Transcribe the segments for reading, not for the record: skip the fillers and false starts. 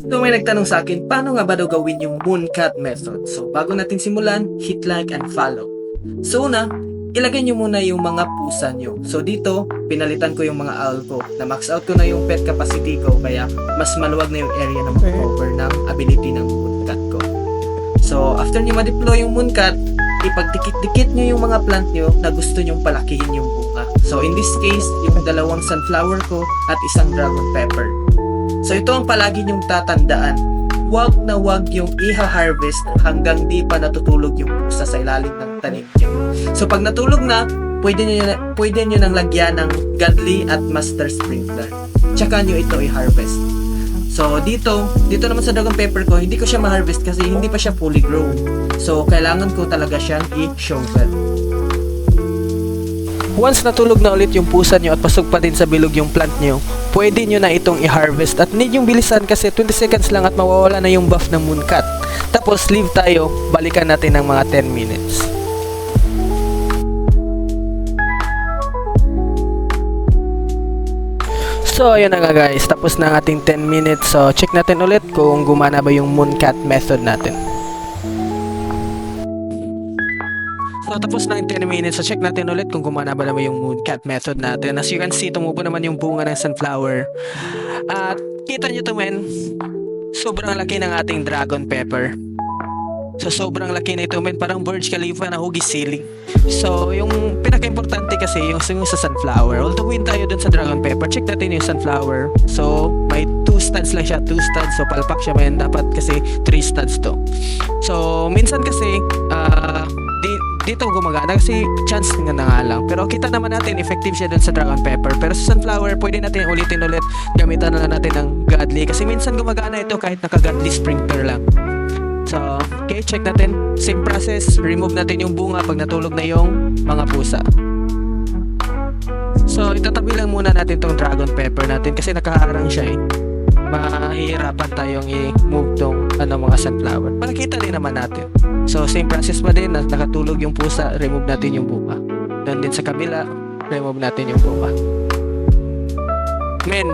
So may nagtanong sa akin, paano nga ba daw gawin yung mooncat method? So bago natin simulan, hit like and follow. So una, ilagay nyo muna yung mga pusa nyo. So dito, pinalitan ko yung mga owl ko. Na-max out ko na yung pet capacity ko, kaya mas maluwag na yung area na mag-cover ng ability ng mooncat ko. So after nyo ma-deploy yung mooncat, ipagdikit-dikit nyo yung mga plant nyo na gusto nyong palakihin yung bunga. So in this case, yung dalawang sunflower ko at isang dragon pepper. So ito ang palagi nyong tatandaan. Huwag na huwag yung iha-harvest hanggang di pa natutulog yung pusa sa ilalim ng tanim nyo. So pag natulog na, pwede nyo nang lagyan ng godly at master sprinkler. Tsaka nyo ito i-harvest. So dito naman sa dragon pepper ko, hindi ko siya ma-harvest kasi hindi pa siya fully grown. So kailangan ko talaga siyang i-shovel. Once natulog na ulit yung pusa nyo at pasok pa din sa bilog yung plant nyo, pwede nyo na itong i-harvest at need yung bilisan kasi 20 seconds lang at mawawala na yung buff ng mooncat. Tapos leave tayo, balikan natin ng mga 10 minutes. So ayun na nga guys, tapos na ang ating 10 minutes. So check natin ulit kung gumana ba yung mooncat method natin. So tapos na yung 10 minutes, so check natin ulit kung gumana ba naman yung mooncat method natin. As you can see, tumubo naman yung bunga ng sunflower. At kita nyo to men, sobrang laki ng ating dragon pepper. So sobrang laki na ito men, parang Burj Khalifa na hugis ceiling. So yung pinaka-importante kasi yung sa sunflower. Although win tayo dun sa dragon pepper, check natin yung sunflower. So may 2 studs lang siya, 2 studs. So palpak siya men, dapat kasi 3 studs to. So minsan kasi dito gumagana kasi chance nga na nga lang. Pero kita naman natin effective siya dun sa dragon pepper. Pero sa sunflower, pwede natin ulitin ulit. Gamitan na lang natin ng godly. Kasi minsan gumagana ito kahit naka-godly sprinkler lang. So, okay, check natin. Same process. Remove natin yung bunga pag natulog na yung mga pusa. So, itatabi lang muna natin tong dragon pepper natin kasi nakaharang siya eh. Mahihirapan tayong i-move tong mga sunflower. Makikita din naman natin. So, same process pa din. Nakatulog yung pusa, remove natin yung bunga. Doon din sa kabila, remove natin yung bunga. Men.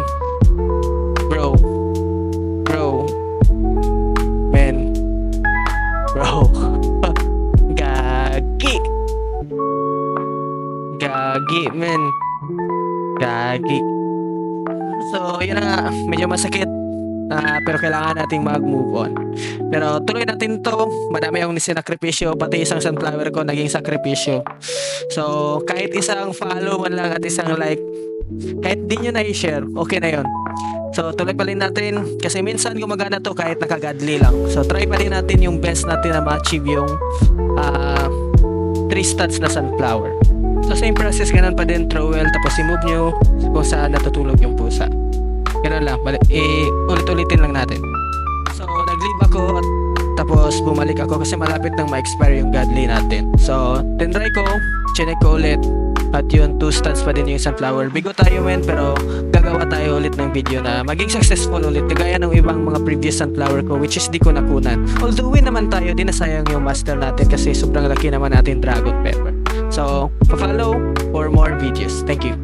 Bro. Men. Bro. Gagi, men. Gagi. So, yun na nga. Medyo masakit. Pero kailangan nating mag-move on. Pero tuloy natin to. Madami yung sinakripisyo. Pati isang sunflower ko naging sakripisyo. So kahit isang follow man lang at isang like, kahit di nyo na i-share, okay na yon. So tuloy pa rin natin. Kasi minsan gumagana to kahit nakagadli lang. So try pa rin natin yung best natin na ma-achieve yung 3 studs na sunflower. So same process, ganun pa din. Trowel, tapos i-move nyo kung saan natutulog yung pusa. Ganun lang, ulit-ulitin lang natin. So, nag-leave ako at tapos bumalik ako kasi malapit nang ma-expire yung godly natin. So, tinry ko, chinek ko ulit at yun, 2 studs pa din yung sunflower. Bigo tayo men, pero gagawa tayo ulit ng video na maging successful ulit kagaya ng ibang mga previous sunflower ko which is di ko nakunan. Although win naman tayo, di nasayang yung master natin kasi sobrang laki naman natin dragon pepper. So, follow for more videos. Thank you.